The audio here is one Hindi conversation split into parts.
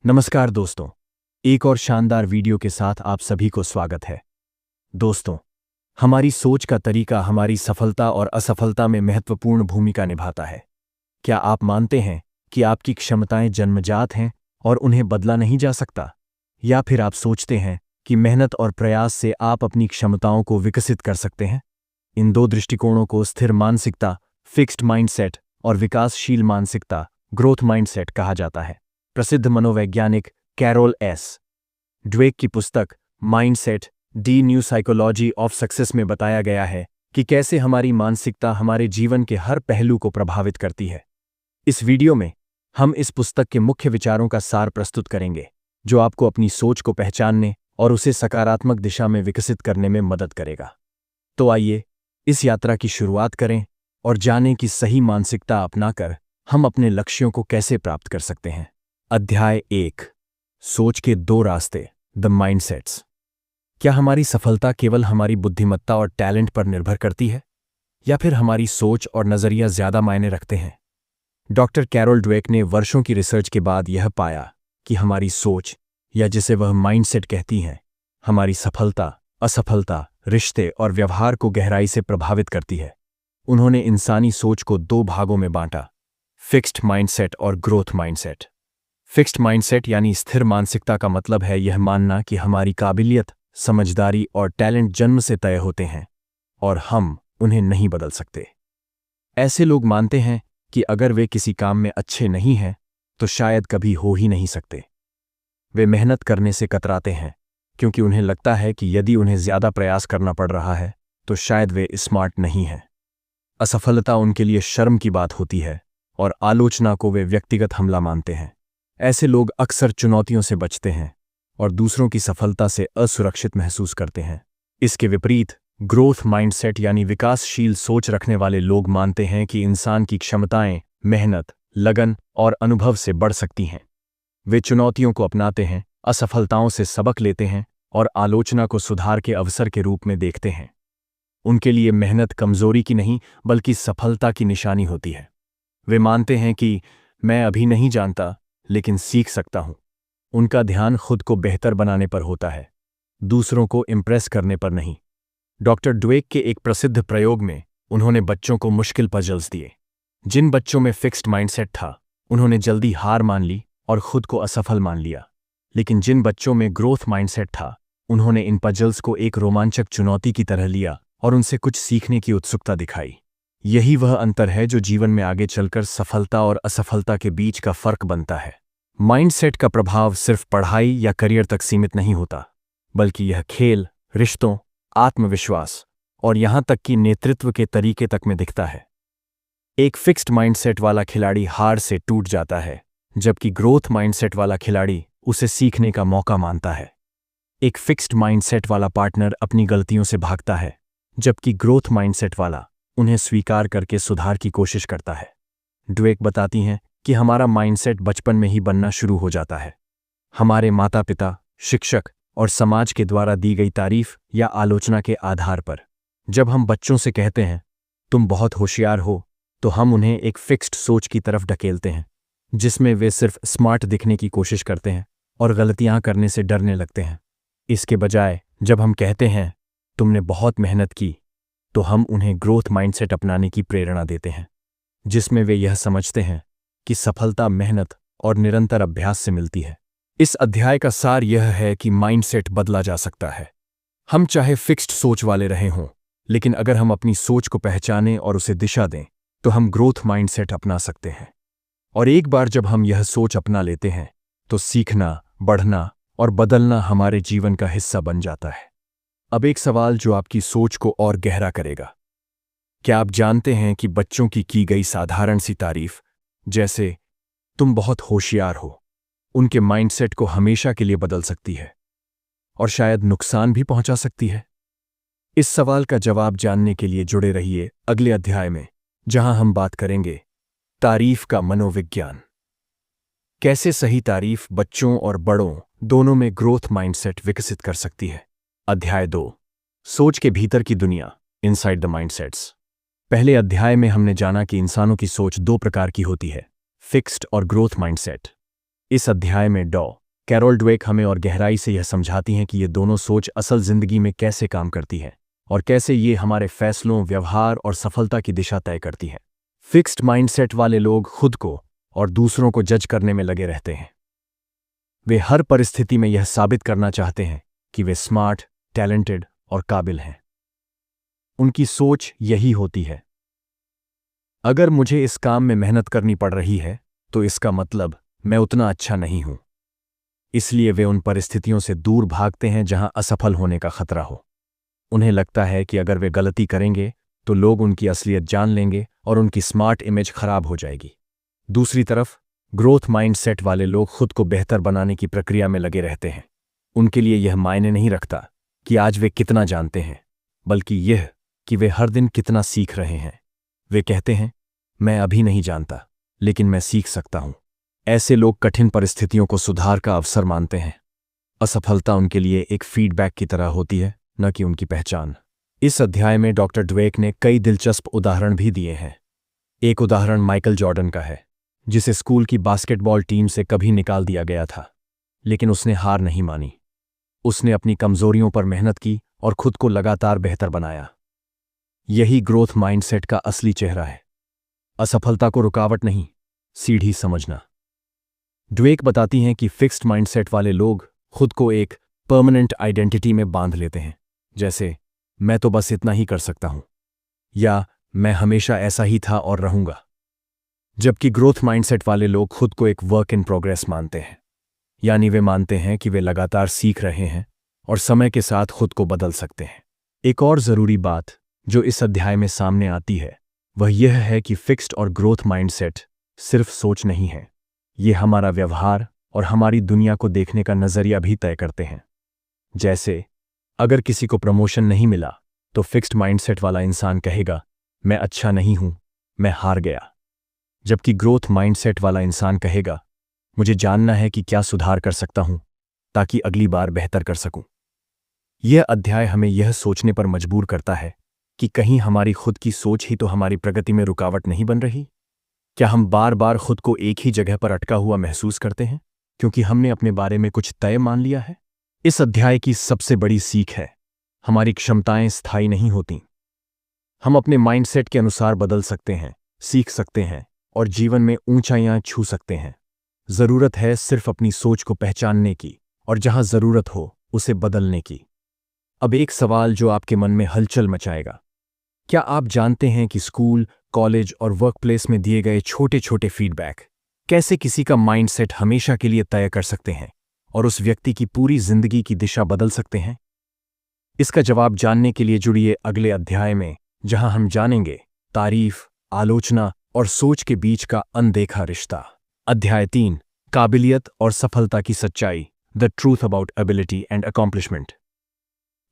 नमस्कार दोस्तों, एक और शानदार वीडियो के साथ आप सभी को स्वागत है। दोस्तों, हमारी सोच का तरीका हमारी सफलता और असफलता में महत्वपूर्ण भूमिका निभाता है। क्या आप मानते हैं कि आपकी क्षमताएं जन्मजात हैं और उन्हें बदला नहीं जा सकता? या फिर आप सोचते हैं कि मेहनत और प्रयास से आप अपनी क्षमताओं को विकसित कर सकते हैं? इन दो दृष्टिकोणों को स्थिर मानसिकता, फिक्स्ड माइंडसेट, और विकासशील मानसिकता, ग्रोथ माइंडसेट कहा जाता है। प्रसिद्ध मनोवैज्ञानिक कैरोल एस ड्वेक की पुस्तक mindset the new psychology of success में बताया गया है कि कैसे हमारी मानसिकता हमारे जीवन के हर पहलू को प्रभावित करती है। इस वीडियो में हम इस पुस्तक के मुख्य विचारों का सार प्रस्तुत करेंगे, जो आपको अपनी सोच को पहचानने और उसे सकारात्मक दिशा में विकसित करने में मदद करेगा। तो आइए इस यात्रा की शुरुआत करें और जानें कि सही मानसिकता अपनाकर हम अपने लक्ष्यों को कैसे प्राप्त कर सकते हैं। अध्याय 1, सोच के दो रास्ते, द माइंडसेट्स। क्या हमारी सफलता केवल हमारी बुद्धिमत्ता और टैलेंट पर निर्भर करती है, या फिर हमारी सोच और नजरिया ज्यादा मायने रखते हैं? डॉक्टर कैरोल ड्वेक ने वर्षों की रिसर्च के बाद यह पाया कि हमारी सोच, या जिसे वह माइंडसेट कहती हैं, हमारी सफलता, असफलता, रिश्ते और व्यवहार को गहराई से प्रभावित करती है। उन्होंने इंसानी सोच को दो भागों में बांटा, फिक्स्ड माइंडसेट और ग्रोथ माइंडसेट। फिक्स्ड माइंडसेट यानी स्थिर मानसिकता का मतलब है यह मानना कि हमारी काबिलियत, समझदारी और टैलेंट जन्म से तय होते हैं और हम उन्हें नहीं बदल सकते। ऐसे लोग मानते हैं कि अगर वे किसी काम में अच्छे नहीं हैं तो शायद कभी हो ही नहीं सकते। वे मेहनत करने से कतराते हैं क्योंकि उन्हें लगता है कि यदि उन्हें ज्यादा प्रयास करना पड़ रहा है तो शायद वे स्मार्ट नहीं हैं। असफलता उनके लिए शर्म की बात होती है और आलोचना को वे व्यक्तिगत हमला मानते हैं। ऐसे लोग अक्सर चुनौतियों से बचते हैं और दूसरों की सफलता से असुरक्षित महसूस करते हैं। इसके विपरीत ग्रोथ माइंडसेट यानी विकासशील सोच रखने वाले लोग मानते हैं कि इंसान की क्षमताएं मेहनत, लगन और अनुभव से बढ़ सकती हैं। वे चुनौतियों को अपनाते हैं, असफलताओं से सबक लेते हैं और आलोचना को सुधार के अवसर के रूप में देखते हैं। उनके लिए मेहनत कमजोरी की नहीं बल्कि सफलता की निशानी होती है। वे मानते हैं कि मैं अभी नहीं जानता लेकिन सीख सकता हूं। उनका ध्यान खुद को बेहतर बनाने पर होता है, दूसरों को इम्प्रेस करने पर नहीं। डॉक्टर ड्वेक के एक प्रसिद्ध प्रयोग में उन्होंने बच्चों को मुश्किल पजल्स दिए। जिन बच्चों में फिक्स्ड माइंडसेट था उन्होंने जल्दी हार मान ली और खुद को असफल मान लिया, लेकिन जिन बच्चों में ग्रोथ माइंडसेट था उन्होंने इन पजल्स को एक रोमांचक चुनौती की तरह लिया और उनसे कुछ सीखने की उत्सुकता दिखाई। यही वह अंतर है जो जीवन में आगे चलकर सफलता और असफलता के बीच का फर्क बनता है। माइंडसेट का प्रभाव सिर्फ पढ़ाई या करियर तक सीमित नहीं होता, बल्कि यह खेल, रिश्तों, आत्मविश्वास और यहां तक कि नेतृत्व के तरीके तक में दिखता है। एक फिक्स्ड माइंडसेट वाला खिलाड़ी हार से टूट जाता है, जबकि ग्रोथ माइंडसेट वाला खिलाड़ी उसे सीखने का मौका मानता है। एक फिक्स्ड माइंडसेट वाला पार्टनर अपनी गलतियों से भागता है, जबकि ग्रोथ माइंडसेट वाला उन्हें स्वीकार करके सुधार की कोशिश करता है। ड्वेक बताती हैं कि हमारा माइंडसेट बचपन में ही बनना शुरू हो जाता है। हमारे माता पिता, शिक्षक और समाज के द्वारा दी गई तारीफ या आलोचना के आधार पर। जब हम बच्चों से कहते हैं तुम बहुत होशियार हो, तो हम उन्हें एक फिक्स्ड सोच की तरफ ढकेलते हैं, जिसमें वे सिर्फ स्मार्ट दिखने की कोशिश करते हैं और गलतियां करने से डरने लगते हैं। इसके बजाय जब हम कहते हैं तुमने बहुत मेहनत की, तो हम उन्हें ग्रोथ माइंडसेट अपनाने की प्रेरणा देते हैं, जिसमें वे यह समझते हैं कि सफलता मेहनत और निरंतर अभ्यास से मिलती है। इस अध्याय का सार यह है कि माइंडसेट बदला जा सकता है। हम चाहे फिक्स्ड सोच वाले रहे हों, लेकिन अगर हम अपनी सोच को पहचानें और उसे दिशा दें तो हम ग्रोथ माइंडसेट अपना सकते हैं। और एक बार जब हम यह सोच अपना लेते हैं तो सीखना, बढ़ना और बदलना हमारे जीवन का हिस्सा बन जाता है। अब एक सवाल जो आपकी सोच को और गहरा करेगा। क्या आप जानते हैं कि बच्चों की गई साधारण सी तारीफ, जैसे तुम बहुत होशियार हो, उनके माइंडसेट को हमेशा के लिए बदल सकती है और शायद नुकसान भी पहुंचा सकती है? इस सवाल का जवाब जानने के लिए जुड़े रहिए अगले अध्याय में, जहां हम बात करेंगे तारीफ का मनोविज्ञान। कैसे सही तारीफ बच्चों और बड़ों दोनों में ग्रोथ माइंडसेट विकसित कर सकती है। अध्याय 2, सोच के भीतर की दुनिया, इनसाइड द माइंडसेट्स। पहले अध्याय में हमने जाना कि इंसानों की सोच दो प्रकार की होती है, फिक्स्ड और ग्रोथ माइंडसेट। इस अध्याय में डॉ. कैरोल ड्वेक हमें और गहराई से यह समझाती हैं कि ये दोनों सोच असल जिंदगी में कैसे काम करती है और कैसे ये हमारे फैसलों, व्यवहार और सफलता की दिशा तय करती है। फिक्स्ड माइंडसेट वाले लोग खुद को और दूसरों को जज करने में लगे रहते हैं। वे हर परिस्थिति में यह साबित करना चाहते हैं कि वे स्मार्ट, टैलेंटेड और काबिल हैं। उनकी सोच यही होती है, अगर मुझे इस काम में मेहनत करनी पड़ रही है तो इसका मतलब मैं उतना अच्छा नहीं हूं। इसलिए वे उन परिस्थितियों से दूर भागते हैं जहां असफल होने का खतरा हो। उन्हें लगता है कि अगर वे गलती करेंगे तो लोग उनकी असलियत जान लेंगे और उनकी स्मार्ट इमेज खराब हो जाएगी। दूसरी तरफ ग्रोथ माइंडसेट वाले लोग खुद को बेहतर बनाने की प्रक्रिया में लगे रहते हैं। उनके लिए यह मायने नहीं रखता कि आज वे कितना जानते हैं, बल्कि यह कि वे हर दिन कितना सीख रहे हैं। वे कहते हैं, मैं अभी नहीं जानता, लेकिन मैं सीख सकता हूं। ऐसे लोग कठिन परिस्थितियों को सुधार का अवसर मानते हैं। असफलता उनके लिए एक फीडबैक की तरह होती है, न कि उनकी पहचान। इस अध्याय में डॉक्टर ड्वेक ने कई दिलचस्प उदाहरण भी दिए हैं। एक उदाहरण माइकल जॉर्डन का है, जिसे स्कूल की बास्केटबॉल टीम से कभी निकाल दिया गया था, लेकिन उसने हार नहीं मानी। उसने अपनी कमजोरियों पर मेहनत की और खुद को लगातार बेहतर बनाया। यही ग्रोथ माइंडसेट का असली चेहरा है। असफलता को रुकावट नहीं, सीढ़ी समझना। ड्वेक बताती हैं कि फिक्स्ड माइंडसेट वाले लोग खुद को एक परमानेंट आइडेंटिटी में बांध लेते हैं, जैसे मैं तो बस इतना ही कर सकता हूं, या मैं हमेशा ऐसा ही था और रहूंगा। जबकि ग्रोथ माइंडसेट वाले लोग खुद को एक वर्क इन प्रोग्रेस मानते हैं, यानी वे मानते हैं कि वे लगातार सीख रहे हैं और समय के साथ खुद को बदल सकते हैं। एक और जरूरी बात जो इस अध्याय में सामने आती है वह यह है कि फिक्स्ड और ग्रोथ माइंडसेट सिर्फ सोच नहीं है, ये हमारा व्यवहार और हमारी दुनिया को देखने का नजरिया भी तय करते हैं। जैसे अगर किसी को प्रमोशन नहीं मिला तो फिक्स्ड माइंडसेट वाला इंसान कहेगा, मैं अच्छा नहीं हूं, मैं हार गया। जबकि ग्रोथ माइंडसेट वाला इंसान कहेगा, मुझे जानना है कि क्या सुधार कर सकता हूं ताकि अगली बार बेहतर कर सकूं। यह अध्याय हमें यह सोचने पर मजबूर करता है कि कहीं हमारी खुद की सोच ही तो हमारी प्रगति में रुकावट नहीं बन रही। क्या हम बार बार खुद को एक ही जगह पर अटका हुआ महसूस करते हैं क्योंकि हमने अपने बारे में कुछ तय मान लिया है? इस अध्याय की सबसे बड़ी सीख है, हमारी क्षमताएं स्थायी नहीं होती। हम अपने माइंडसेट के अनुसार बदल सकते हैं, सीख सकते हैं और जीवन में ऊंचाइयां छू सकते हैं। जरूरत है सिर्फ अपनी सोच को पहचानने की और जहां जरूरत हो उसे बदलने की। अब एक सवाल जो आपके मन में हलचल मचाएगा, क्या आप जानते हैं कि स्कूल, कॉलेज और वर्कप्लेस में दिए गए छोटे छोटे फीडबैक कैसे किसी का माइंडसेट हमेशा के लिए तय कर सकते हैं और उस व्यक्ति की पूरी जिंदगी की दिशा बदल सकते हैं? इसका जवाब जानने के लिए जुड़िए अगले अध्याय में, जहां हम जानेंगे तारीफ, आलोचना और सोच के बीच का अनदेखा रिश्ता। अध्याय 3, काबिलियत और सफलता की सच्चाई, the truth about ability and accomplishment.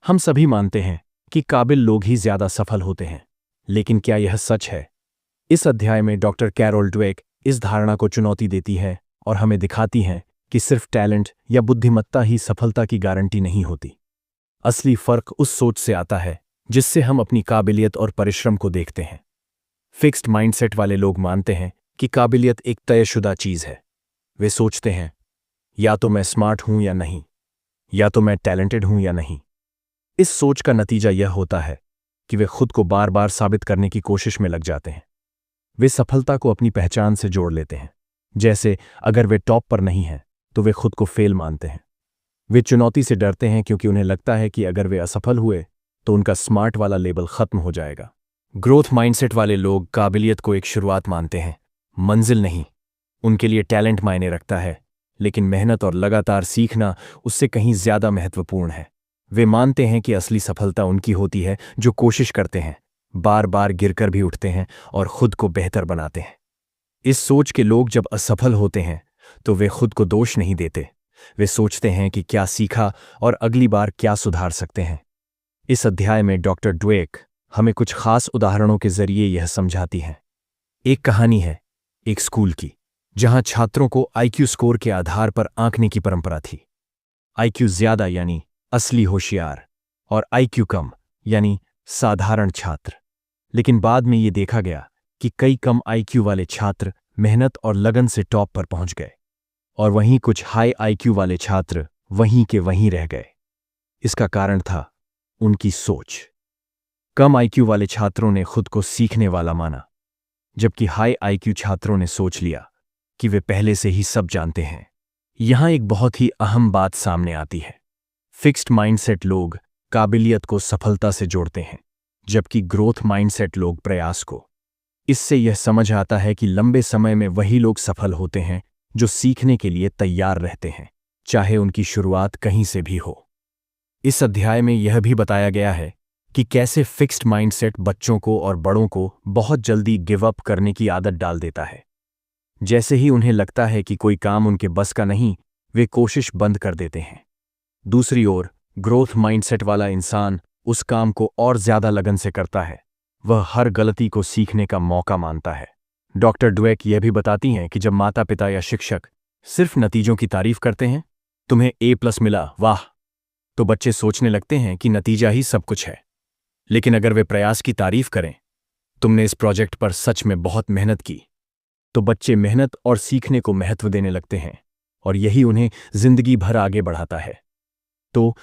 हम सभी मानते हैं कि काबिल लोग ही ज्यादा सफल होते हैं, लेकिन क्या यह सच है? इस अध्याय में डॉक्टर कैरोल ड्वेक इस धारणा को चुनौती देती है और हमें दिखाती हैं कि सिर्फ टैलेंट या बुद्धिमत्ता ही सफलता की गारंटी नहीं होती। असली फर्क उस सोच से आता है जिससे हम अपनी काबिलियत और परिश्रम को देखते हैं। फिक्स्ड माइंडसेट वाले लोग मानते हैं कि काबिलियत एक तयशुदा चीज है। वे सोचते हैं, या तो मैं स्मार्ट हूं या नहीं, या तो मैं टैलेंटेड हूं या नहीं। इस सोच का नतीजा यह होता है कि वे खुद को बार बार साबित करने की कोशिश में लग जाते हैं। वे सफलता को अपनी पहचान से जोड़ लेते हैं। जैसे अगर वे टॉप पर नहीं हैं तो वे खुद को फेल मानते हैं। वे चुनौती से डरते हैं क्योंकि उन्हें लगता है कि अगर वे असफल हुए तो उनका स्मार्ट वाला लेबल खत्म हो जाएगा। ग्रोथ माइंडसेट वाले लोग काबिलियत को एक शुरुआत मानते हैं, मंजिल नहीं। उनके लिए टैलेंट मायने रखता है, लेकिन मेहनत और लगातार सीखना उससे कहीं ज्यादा महत्वपूर्ण है। वे मानते हैं कि असली सफलता उनकी होती है जो कोशिश करते हैं, बार बार गिरकर भी उठते हैं और खुद को बेहतर बनाते हैं। इस सोच के लोग जब असफल होते हैं तो वे खुद को दोष नहीं देते। वे सोचते हैं कि क्या सीखा और अगली बार क्या सुधार सकते हैं। इस अध्याय में डॉक्टर ड्वेक हमें कुछ खास उदाहरणों के जरिए यह समझाती है। एक कहानी है एक स्कूल की, जहां छात्रों को आईक्यू स्कोर के आधार पर आंकने की परंपरा थी। आईक्यू ज्यादा यानी असली होशियार और आईक्यू कम यानी साधारण छात्र। लेकिन बाद में ये देखा गया कि कई कम आईक्यू वाले छात्र मेहनत और लगन से टॉप पर पहुंच गए। और वहीं कुछ हाई आईक्यू वाले छात्र वहीं के वहीं रह गए। इसका कारण था उनकी सोच। कम आईक्यू वाले छात्रों ने खुद को सीखने वाला माना, जबकि हाई आईक्यू छात्रों ने सोच लिया कि वे पहले से ही सब जानते हैं। यहां एक बहुत ही अहम बात सामने आती है। फिक्स्ड माइंडसेट लोग काबिलियत को सफलता से जोड़ते हैं, जबकि ग्रोथ माइंडसेट लोग प्रयास को। इससे यह समझ आता है कि लंबे समय में वही लोग सफल होते हैं जो सीखने के लिए तैयार रहते हैं, चाहे उनकी शुरुआत कहीं से भी हो। इस अध्याय में यह भी बताया गया है कि कैसे फिक्स्ड माइंडसेट बच्चों को और बड़ों को बहुत जल्दी गिव अप करने की आदत डाल देता है। जैसे ही उन्हें लगता है कि कोई काम उनके बस का नहीं, वे कोशिश बंद कर देते हैं। दूसरी ओर ग्रोथ माइंडसेट वाला इंसान उस काम को और ज्यादा लगन से करता है। वह हर गलती को सीखने का मौका मानता है। डॉक्टर ड्वेक यह भी बताती हैं कि जब माता पिता या शिक्षक सिर्फ नतीजों की तारीफ करते हैं, तुम्हें A+ मिला, वाह, तो बच्चे सोचने लगते हैं कि नतीजा ही सब कुछ है। लेकिन अगर वे प्रयास की तारीफ करें, तुमने इस प्रोजेक्ट पर सच में बहुत मेहनत की, तो बच्चे मेहनत और सीखने को महत्व देने लगते हैं, और यही उन्हें जिंदगी भर आगे बढ़ाता है। तो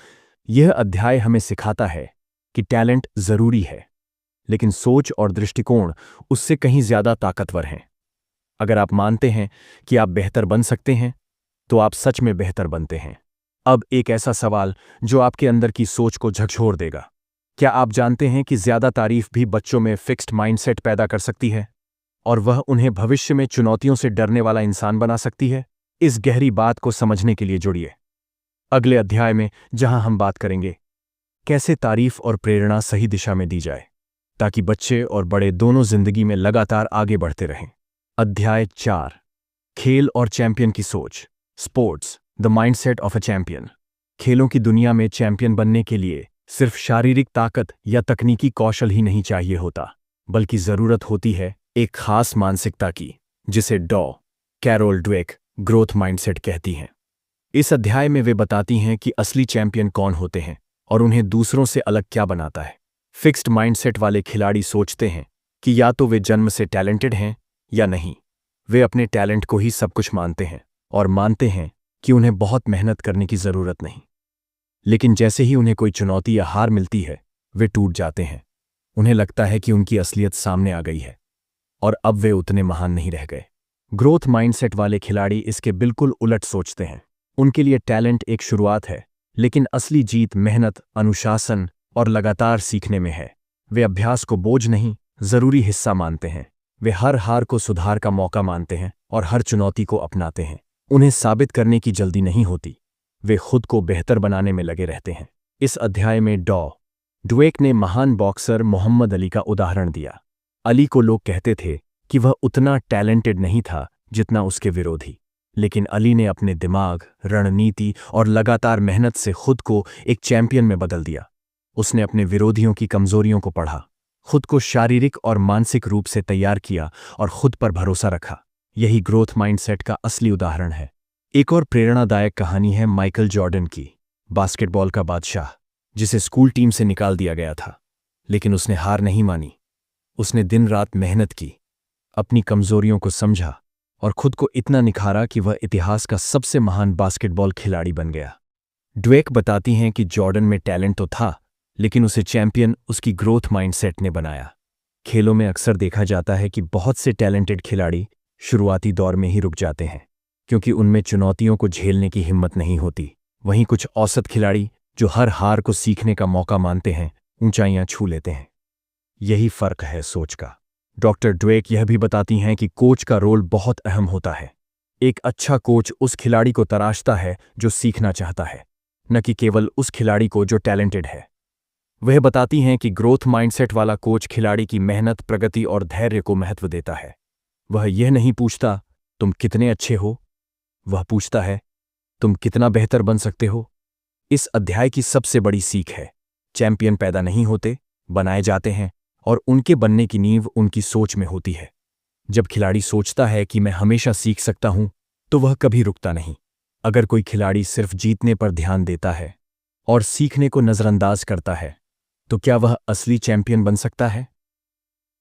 यह अध्याय हमें सिखाता है कि टैलेंट जरूरी है, लेकिन सोच और दृष्टिकोण उससे कहीं ज्यादा ताकतवर हैं। अगर आप मानते हैं कि आप बेहतर बन सकते हैं, तो आप सच में बेहतर बनते हैं। अब एक ऐसा सवाल जो आपके अंदर की सोच को झकझोर देगा। क्या आप जानते हैं कि ज्यादा तारीफ भी बच्चों में फिक्स्ड माइंडसेट पैदा कर सकती है, और वह उन्हें भविष्य में चुनौतियों से डरने वाला इंसान बना सकती है? इस गहरी बात को समझने के लिए जुड़िए अगले अध्याय में, जहां हम बात करेंगे कैसे तारीफ और प्रेरणा सही दिशा में दी जाए, ताकि बच्चे और बड़े दोनों जिंदगी में लगातार आगे बढ़ते रहें। अध्याय 4, खेल और चैंपियन की सोच। Sports, the mindset of a champion. खेलों की दुनिया में चैंपियन बनने के लिए सिर्फ शारीरिक ताकत या तकनीकी कौशल ही नहीं चाहिए होता, बल्कि जरूरत होती है एक खास मानसिकता की, जिसे कैरोल ड्वेक ग्रोथ माइंडसेट कहती हैं। इस अध्याय में वे बताती हैं कि असली चैंपियन कौन होते हैं और उन्हें दूसरों से अलग क्या बनाता है। फिक्स्ड माइंडसेट वाले खिलाड़ी सोचते हैं कि या तो वे जन्म से टैलेंटेड हैं या नहीं। वे अपने टैलेंट को ही सब कुछ मानते हैं और मानते हैं कि उन्हें बहुत मेहनत करने की जरूरत नहीं। लेकिन जैसे ही उन्हें कोई चुनौती या हार मिलती है, वे टूट जाते हैं। उन्हें लगता है कि उनकी असलियत सामने आ गई है और अब वे उतने महान नहीं रह गए। ग्रोथ माइंडसेट वाले खिलाड़ी इसके बिल्कुल उलट सोचते हैं। उनके लिए टैलेंट एक शुरुआत है, लेकिन असली जीत मेहनत, अनुशासन और लगातार सीखने में है। वे अभ्यास को बोझ नहीं, जरूरी हिस्सा मानते हैं। वे हर हार को सुधार का मौका मानते हैं और हर चुनौती को अपनाते हैं। उन्हें साबित करने की जल्दी नहीं होती, वे खुद को बेहतर बनाने में लगे रहते हैं। इस अध्याय में ड्वेक ने महान बॉक्सर मोहम्मद अली का उदाहरण दिया। अली को लोग कहते थे कि वह उतना टैलेंटेड नहीं था जितना उसके विरोधी, लेकिन अली ने अपने दिमाग, रणनीति और लगातार मेहनत से खुद को एक चैंपियन में बदल दिया। उसने अपने विरोधियों की कमजोरियों को पढ़ा, खुद को शारीरिक और मानसिक रूप से तैयार किया और खुद पर भरोसा रखा। यही ग्रोथ माइंडसेट का असली उदाहरण है। एक और प्रेरणादायक कहानी है माइकल जॉर्डन की, बास्केटबॉल का बादशाह, जिसे स्कूल टीम से निकाल दिया गया था। लेकिन उसने हार नहीं मानी। उसने दिन रात मेहनत की, अपनी कमजोरियों को समझा और खुद को इतना निखारा कि वह इतिहास का सबसे महान बास्केटबॉल खिलाड़ी बन गया। ड्वेक बताती हैं कि जॉर्डन में टैलेंट तो था, लेकिन उसे चैंपियन उसकी ग्रोथ माइंडसेट ने बनाया। खेलों में अक्सर देखा जाता है कि बहुत से टैलेंटेड खिलाड़ी शुरुआती दौर में ही रुक जाते हैं, क्योंकि उनमें चुनौतियों को झेलने की हिम्मत नहीं होती। वहीं कुछ औसत खिलाड़ी जो हर हार को सीखने का मौका मानते हैं, ऊंचाइयां छू लेते हैं। यही फर्क है सोच का। डॉक्टर ड्वेक यह भी बताती हैं कि कोच का रोल बहुत अहम होता है। एक अच्छा कोच उस खिलाड़ी को तराशता है जो सीखना चाहता है, न कि केवल उस खिलाड़ी को जो टैलेंटेड है। वह बताती हैं कि ग्रोथ माइंडसेट वाला कोच खिलाड़ी की मेहनत, प्रगति और धैर्य को महत्व देता है। वह यह नहीं पूछता तुम कितने अच्छे हो, वह पूछता है तुम कितना बेहतर बन सकते हो। इस अध्याय की सबसे बड़ी सीख है, चैंपियन पैदा नहीं होते, बनाए जाते हैं, और उनके बनने की नींव उनकी सोच में होती है। जब खिलाड़ी सोचता है कि मैं हमेशा सीख सकता हूं, तो वह कभी रुकता नहीं। अगर कोई खिलाड़ी सिर्फ जीतने पर ध्यान देता है और सीखने को नजरअंदाज करता है, तो क्या वह असली चैंपियन बन सकता है?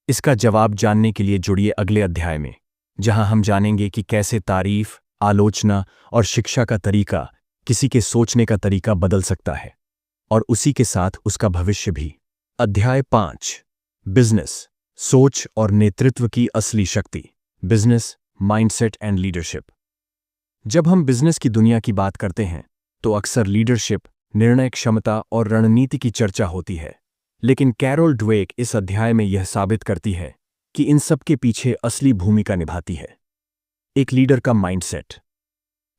इसका जवाब जानने के लिए जुड़िए अगले अध्याय में, जहां हम जानेंगे कि कैसे तारीफ, आलोचना और शिक्षा का तरीका किसी के सोचने का तरीका बदल सकता है, और उसी के साथ उसका भविष्य भी। अध्याय 5, बिजनेस, सोच और नेतृत्व की असली शक्ति। Business, mindset and leadership. जब हम बिजनेस की दुनिया की बात करते हैं तो अक्सर लीडरशिप, निर्णय क्षमता और रणनीति की चर्चा होती है, लेकिन कैरोल ड्वेक इस अध्याय में यह साबित करती है कि इन सब के पीछे असली भूमिका निभाती है एक लीडर का माइंडसेट।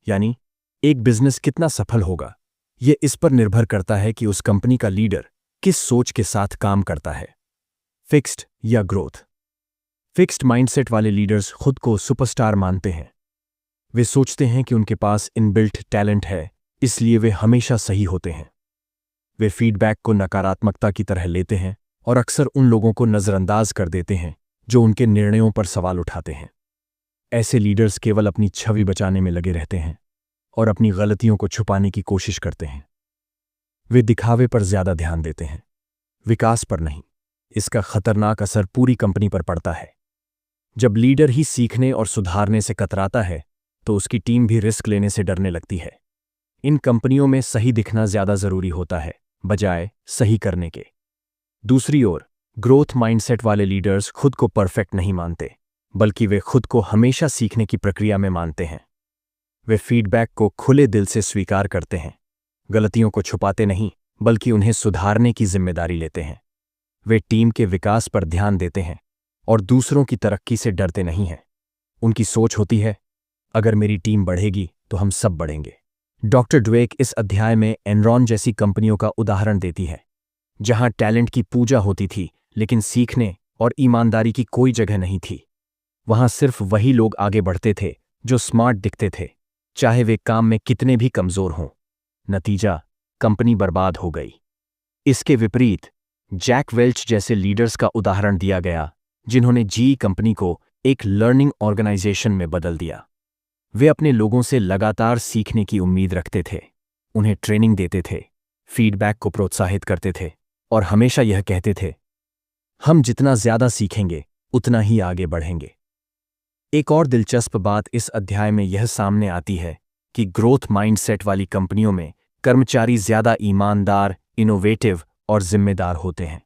यानी एक बिजनेस कितना सफल होगा, यह इस पर निर्भर करता है कि उस कंपनी का लीडर किस सोच के साथ काम करता है, फिक्स्ड या ग्रोथ। फिक्स्ड माइंडसेट वाले लीडर्स खुद को सुपरस्टार मानते हैं। वे सोचते हैं कि उनके पास इनबिल्ट टैलेंट है, इसलिए वे हमेशा सही होते हैं। वे फीडबैक को नकारात्मकता की तरह लेते हैं और अक्सर उन लोगों को नजरअंदाज कर देते हैं जो उनके निर्णयों पर सवाल उठाते हैं। ऐसे लीडर्स केवल अपनी छवि बचाने में लगे रहते हैं और अपनी गलतियों को छुपाने की कोशिश करते हैं। वे दिखावे पर ज्यादा ध्यान देते हैं, विकास पर नहीं। इसका खतरनाक असर पूरी कंपनी पर पड़ता है। जब लीडर ही सीखने और सुधारने से कतराता है तो उसकी टीम भी रिस्क लेने से डरने लगती है। इन कंपनियों में सही दिखना ज्यादा जरूरी होता है बजाय सही करने के। दूसरी ओर ग्रोथ माइंडसेट वाले लीडर्स खुद को परफेक्ट नहीं मानते, बल्कि वे खुद को हमेशा सीखने की प्रक्रिया में मानते हैं। वे फीडबैक को खुले दिल से स्वीकार करते हैं, गलतियों को छुपाते नहीं बल्कि उन्हें सुधारने की जिम्मेदारी लेते हैं। वे टीम के विकास पर ध्यान देते हैं और दूसरों की तरक्की से डरते नहीं हैं। उनकी सोच होती है, अगर मेरी टीम बढ़ेगी तो हम सब बढ़ेंगे। डॉक्टर ड्वेक इस अध्याय में एनरॉन जैसी कंपनियों का उदाहरण देती है, जहां टैलेंट की पूजा होती थी लेकिन सीखने और ईमानदारी की कोई जगह नहीं थी। वहां सिर्फ वही लोग आगे बढ़ते थे जो स्मार्ट दिखते थे, चाहे वे काम में कितने भी कमजोर हों। नतीजा, कंपनी बर्बाद हो गई। इसके विपरीत जैक वेल्च जैसे लीडर्स का उदाहरण दिया गया, जिन्होंने जी कंपनी को एक लर्निंग ऑर्गेनाइजेशन में बदल दिया। वे अपने लोगों से लगातार सीखने की उम्मीद रखते थे, उन्हें ट्रेनिंग देते थे, फीडबैक को प्रोत्साहित करते थे और हमेशा यह कहते थे, हम जितना ज्यादा सीखेंगे उतना ही आगे बढ़ेंगे। एक और दिलचस्प बात इस अध्याय में यह सामने आती है कि ग्रोथ माइंडसेट वाली कंपनियों में कर्मचारी ज्यादा ईमानदार, इनोवेटिव और जिम्मेदार होते हैं।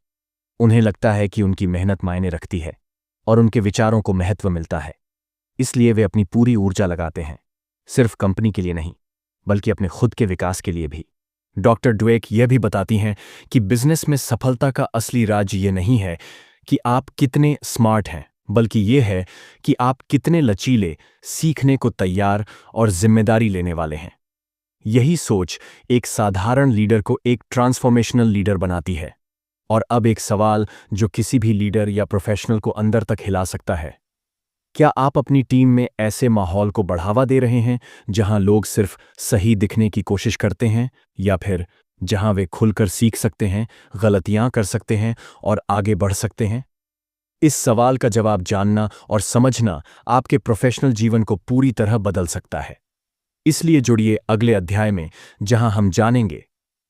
उन्हें लगता है कि उनकी मेहनत मायने रखती है और उनके विचारों को महत्व मिलता है, इसलिए वे अपनी पूरी ऊर्जा लगाते हैं, सिर्फ कंपनी के लिए नहीं बल्कि अपने खुद के विकास के लिए भी। डॉक्टर ड्वेक यह भी बताती हैं कि बिजनेस में सफलता का असली राज ये नहीं है कि आप कितने स्मार्ट हैं, बल्कि यह है कि आप कितने लचीले, सीखने को तैयार और जिम्मेदारी लेने वाले हैं। यही सोच एक साधारण लीडर को एक ट्रांसफॉर्मेशनल लीडर बनाती है। और अब एक सवाल जो किसी भी लीडर या प्रोफेशनल को अंदर तक हिला सकता है, क्या आप अपनी टीम में ऐसे माहौल को बढ़ावा दे रहे हैं जहां लोग सिर्फ सही दिखने की कोशिश करते हैं, या फिर जहां वे खुलकर सीख सकते हैं, गलतियां कर सकते हैं और आगे बढ़ सकते हैं? इस सवाल का जवाब जानना और समझना आपके प्रोफेशनल जीवन को पूरी तरह बदल सकता है। इसलिए जुड़िए अगले अध्याय में, जहां हम जानेंगे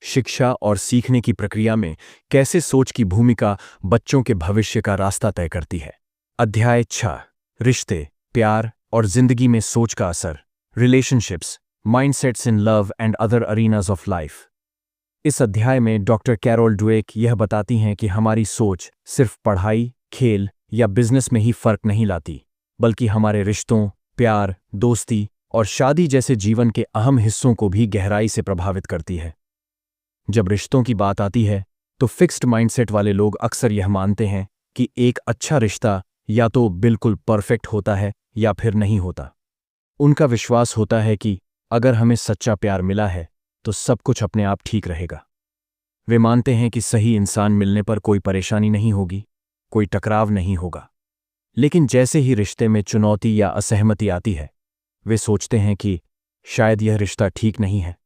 शिक्षा और सीखने की प्रक्रिया में कैसे सोच की भूमिका बच्चों के भविष्य का रास्ता तय करती है। अध्याय 6, रिश्ते, प्यार और जिंदगी में सोच का असर। Relationships, mindsets in love and other arenas of life. इस अध्याय में डॉक्टर कैरोल ड्वेक यह बताती हैं कि हमारी सोच सिर्फ पढ़ाई, खेल या बिजनेस में ही फर्क नहीं लाती, बल्कि हमारे रिश्तों, प्यार, दोस्ती और शादी जैसे जीवन के अहम हिस्सों को भी गहराई से प्रभावित करती है। जब रिश्तों की बात आती है तो फिक्स्ड माइंडसेट वाले लोग अक्सर यह मानते हैं कि एक अच्छा रिश्ता या तो बिल्कुल परफेक्ट होता है या फिर नहीं होता। उनका विश्वास होता है कि अगर हमें सच्चा प्यार मिला है तो सब कुछ अपने आप ठीक रहेगा। वे मानते हैं कि सही इंसान मिलने पर कोई परेशानी नहीं होगी, कोई टकराव नहीं होगा। लेकिन जैसे ही रिश्ते में चुनौती या असहमति आती है, वे सोचते हैं कि शायद यह रिश्ता ठीक नहीं है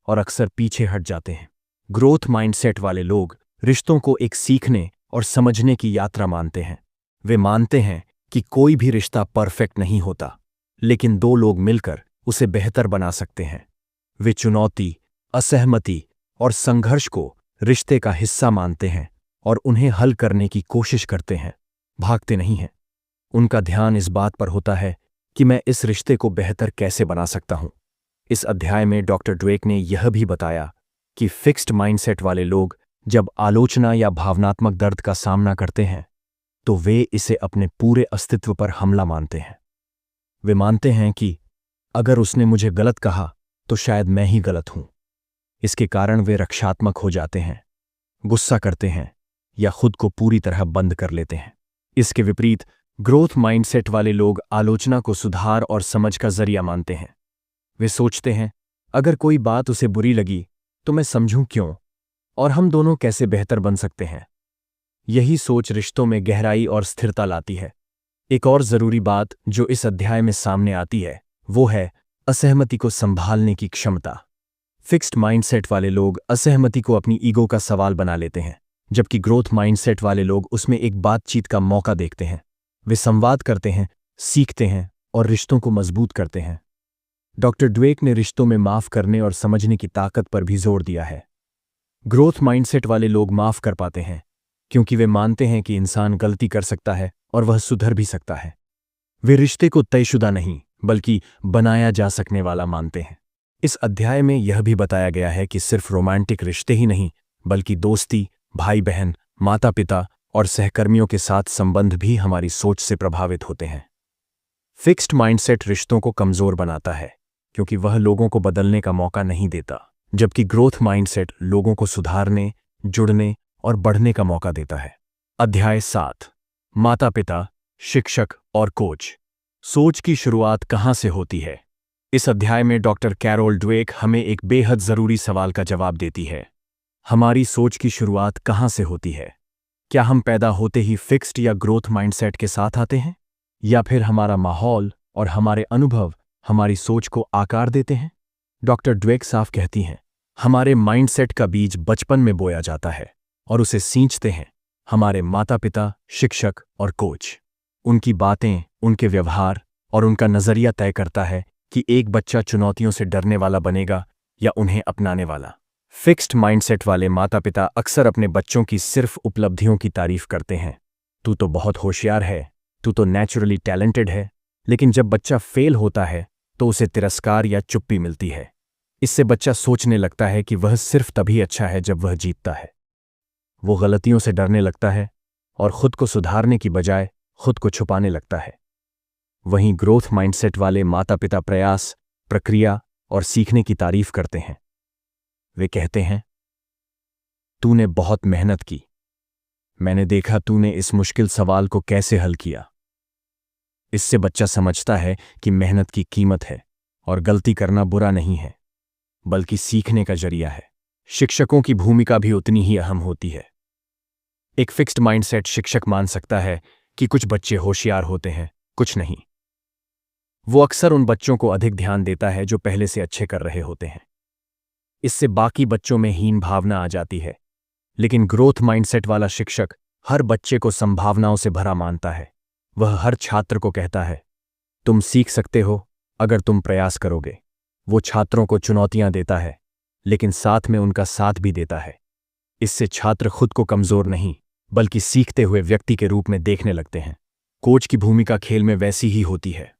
और अक्सर पीछे हट जाते हैं। ग्रोथ माइंडसेट वाले लोग रिश्तों को एक सीखने और समझने की यात्रा मानते हैं। वे मानते हैं कि कोई भी रिश्ता परफेक्ट नहीं होता, लेकिन दो लोग मिलकर उसे बेहतर बना सकते हैं। वे चुनौती, असहमति और संघर्ष को रिश्ते का हिस्सा मानते हैं और उन्हें हल करने की कोशिश करते हैं, भागते नहीं हैं। उनका ध्यान इस बात पर होता है कि मैं इस रिश्ते को बेहतर कैसे बना सकता हूं। इस अध्याय में डॉक्टर ड्वेक ने यह भी बताया कि फिक्स्ड माइंडसेट वाले लोग जब आलोचना या भावनात्मक दर्द का सामना करते हैं तो वे इसे अपने पूरे अस्तित्व पर हमला मानते हैं। वे मानते हैं कि अगर उसने मुझे गलत कहा तो शायद मैं ही गलत हूं। इसके कारण वे रक्षात्मक हो जाते हैं, गुस्सा करते हैं या खुद को पूरी तरह बंद कर लेते हैं। इसके विपरीत ग्रोथ माइंडसेट वाले लोग आलोचना को सुधार और समझ का जरिया मानते हैं। वे सोचते हैं, अगर कोई बात उसे बुरी लगी तो मैं समझूं क्यों और हम दोनों कैसे बेहतर बन सकते हैं। यही सोच रिश्तों में गहराई और स्थिरता लाती है। एक और जरूरी बात जो इस अध्याय में सामने आती है वो है असहमति को संभालने की क्षमता। फिक्स्ड माइंडसेट वाले लोग असहमति को अपनी ईगो का सवाल बना लेते हैं, जबकि ग्रोथ माइंडसेट वाले लोग उसमें एक बातचीत का मौका देखते हैं। वे संवाद करते हैं, सीखते हैं और रिश्तों को मजबूत करते हैं। डॉक्टर ड्वेक ने रिश्तों में माफ करने और समझने की ताकत पर भी जोर दिया है। ग्रोथ माइंडसेट वाले लोग माफ कर पाते हैं क्योंकि वे मानते हैं कि इंसान गलती कर सकता है और वह सुधर भी सकता है। वे रिश्ते को तयशुदा नहीं बल्कि बनाया जा सकने वाला मानते हैं। इस अध्याय में यह भी बताया गया है कि सिर्फ रोमांटिक रिश्ते ही नहीं बल्कि दोस्ती, भाई बहन, माता पिता और सहकर्मियों के साथ संबंध भी हमारी सोच से प्रभावित होते हैं। फिक्स्ड माइंडसेट रिश्तों को कमजोर बनाता है क्योंकि वह लोगों को बदलने का मौका नहीं देता, जबकि ग्रोथ माइंडसेट लोगों को सुधारने, जुड़ने और बढ़ने का मौका देता है। अध्याय 7, माता पिता, शिक्षक और कोच। सोच की शुरुआत कहां से होती है? इस अध्याय में डॉक्टर कैरोल ड्वेक हमें एक बेहद जरूरी सवाल का जवाब देती है। हमारी सोच की शुरुआत कहां से होती है? क्या हम पैदा होते ही फिक्स्ड या ग्रोथ माइंडसेट के साथ आते हैं, या फिर हमारा माहौल और हमारे अनुभव हमारी सोच को आकार देते हैं? डॉक्टर ड्वेक साफ कहती हैं, हमारे माइंडसेट का बीज बचपन में बोया जाता है और उसे सींचते हैं हमारे माता पिता, शिक्षक और कोच। उनकी बातें, उनके व्यवहार और उनका नजरिया तय करता है कि एक बच्चा चुनौतियों से डरने वाला बनेगा या उन्हें अपनाने वाला। फिक्स्ड माइंडसेट वाले माता पिता अक्सर अपने बच्चों की सिर्फ उपलब्धियों की तारीफ करते हैं। तू तो बहुत होशियार है, तू तो नेचुरली टैलेंटेड है। लेकिन जब बच्चा फेल होता है तो उसे तिरस्कार या चुप्पी मिलती है। इससे बच्चा सोचने लगता है कि वह सिर्फ तभी अच्छा है जब वह जीतता है। वो गलतियों से डरने लगता है और खुद को सुधारने की बजाय खुद को छुपाने लगता है। वहीं ग्रोथ माइंडसेट वाले माता पिता प्रयास, प्रक्रिया और सीखने की तारीफ करते हैं। वे कहते हैं, तूने बहुत मेहनत की, मैंने देखा तूने इस मुश्किल सवाल को कैसे हल किया। इससे बच्चा समझता है कि मेहनत की कीमत है और गलती करना बुरा नहीं है बल्कि सीखने का जरिया है। शिक्षकों की भूमिका भी उतनी ही अहम होती है। एक फिक्स्ड माइंडसेट शिक्षक मान सकता है कि कुछ बच्चे होशियार होते हैं, कुछ नहीं। वो अक्सर उन बच्चों को अधिक ध्यान देता है जो पहले से अच्छे कर रहे होते हैं। इससे बाकी बच्चों में हीन भावना आ जाती है। लेकिन ग्रोथ माइंडसेट वाला शिक्षक हर बच्चे को संभावनाओं से भरा मानता है। वह हर छात्र को कहता है, तुम सीख सकते हो अगर तुम प्रयास करोगे। वो छात्रों को चुनौतियां देता है लेकिन साथ में उनका साथ भी देता है। इससे छात्र खुद को कमजोर नहीं बल्कि सीखते हुए व्यक्ति के रूप में देखने लगते हैं। कोच की भूमिका खेल में वैसी ही होती है।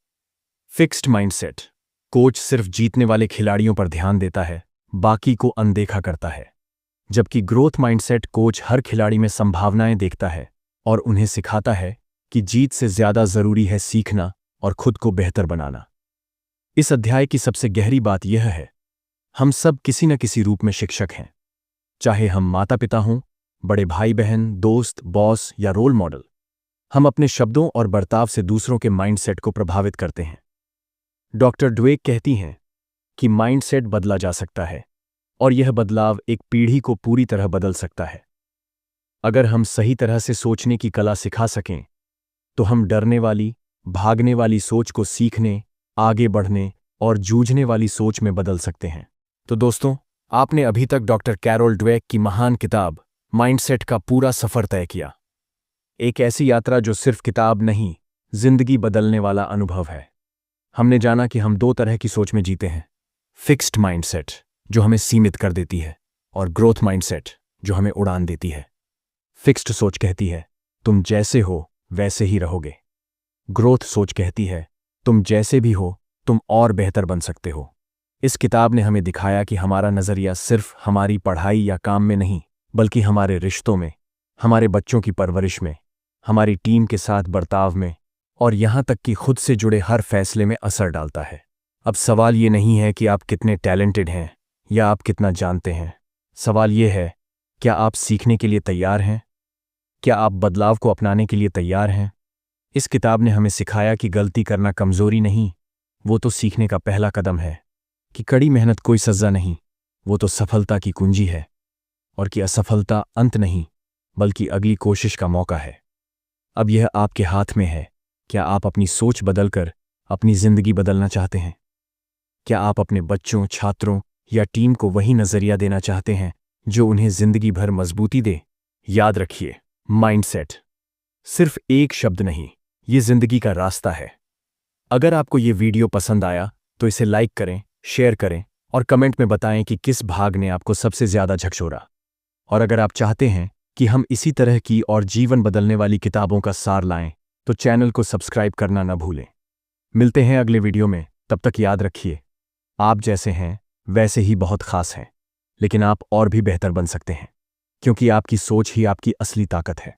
फिक्स्ड माइंडसेट कोच सिर्फ जीतने वाले खिलाड़ियों पर ध्यान देता है, बाकी को अनदेखा करता है, जबकि ग्रोथ माइंडसेट कोच हर खिलाड़ी में संभावनाएं देखता है और उन्हें सिखाता है कि जीत से ज्यादा जरूरी है सीखना और खुद को बेहतर बनाना। इस अध्याय की सबसे गहरी बात यह है, हम सब किसी न किसी रूप में शिक्षक हैं। चाहे हम माता पिता हों, बड़े भाई बहन, दोस्त, बॉस या रोल मॉडल, हम अपने शब्दों और बर्ताव से दूसरों के माइंडसेट को प्रभावित करते हैं। डॉक्टर ड्वेक कहती हैं कि माइंडसेट बदला जा सकता है और यह बदलाव एक पीढ़ी को पूरी तरह बदल सकता है। अगर हम सही तरह से सोचने की कला सिखा सकें तो हम डरने वाली, भागने वाली सोच को सीखने, आगे बढ़ने और जूझने वाली सोच में बदल सकते हैं। तो दोस्तों, आपने अभी तक डॉक्टर कैरोल ड्वेक की महान किताब माइंडसेट का पूरा सफर तय किया। एक ऐसी यात्रा जो सिर्फ किताब नहीं, जिंदगी बदलने वाला अनुभव है। हमने जाना कि हम दो तरह की सोच में जीते हैं, फिक्स्ड माइंडसेट जो हमें सीमित कर देती है और ग्रोथ माइंडसेट जो हमें उड़ान देती है। फिक्स्ड सोच कहती है तुम जैसे हो वैसे ही रहोगे। ग्रोथ सोच कहती है तुम जैसे भी हो, तुम और बेहतर बन सकते हो। इस किताब ने हमें दिखाया कि हमारा नज़रिया सिर्फ हमारी पढ़ाई या काम में नहीं, बल्कि हमारे रिश्तों में, हमारे बच्चों की परवरिश में, हमारी टीम के साथ बर्ताव में और यहाँ तक कि खुद से जुड़े हर फैसले में असर डालता है। अब सवाल ये नहीं है कि आप कितने टैलेंटेड हैं या आप कितना जानते हैं। सवाल ये है, क्या आप सीखने के लिए तैयार हैं? क्या आप बदलाव को अपनाने के लिए तैयार हैं? इस किताब ने हमें सिखाया कि गलती करना कमजोरी नहीं, वो तो सीखने का पहला कदम है, कि कड़ी मेहनत कोई सज़ा नहीं, वो तो सफलता की कुंजी है, और कि असफलता अंत नहीं, बल्कि अगली कोशिश का मौका है। अब यह आपके हाथ में है। क्या आप अपनी सोच बदलकर अपनी जिंदगी बदलना चाहते हैं? क्या आप अपने बच्चों, छात्रों या टीम को वही नजरिया देना चाहते हैं जो उन्हें जिंदगी भर मजबूती दे? याद रखिए, माइंडसेट सिर्फ एक शब्द नहीं, ये जिंदगी का रास्ता है। अगर आपको ये वीडियो पसंद आया तो इसे लाइक करें, शेयर करें और कमेंट में बताएं कि किस भाग ने आपको सबसे ज्यादा झकझोरा। और अगर आप चाहते हैं कि हम इसी तरह की और जीवन बदलने वाली किताबों का सार लाएं, तो चैनल को सब्सक्राइब करना न भूलें। मिलते हैं अगले वीडियो में, तब तक याद रखिए, आप जैसे हैं वैसे ही बहुत खास हैं, लेकिन आप और भी बेहतर बन सकते हैं, क्योंकि आपकी सोच ही आपकी असली ताकत है।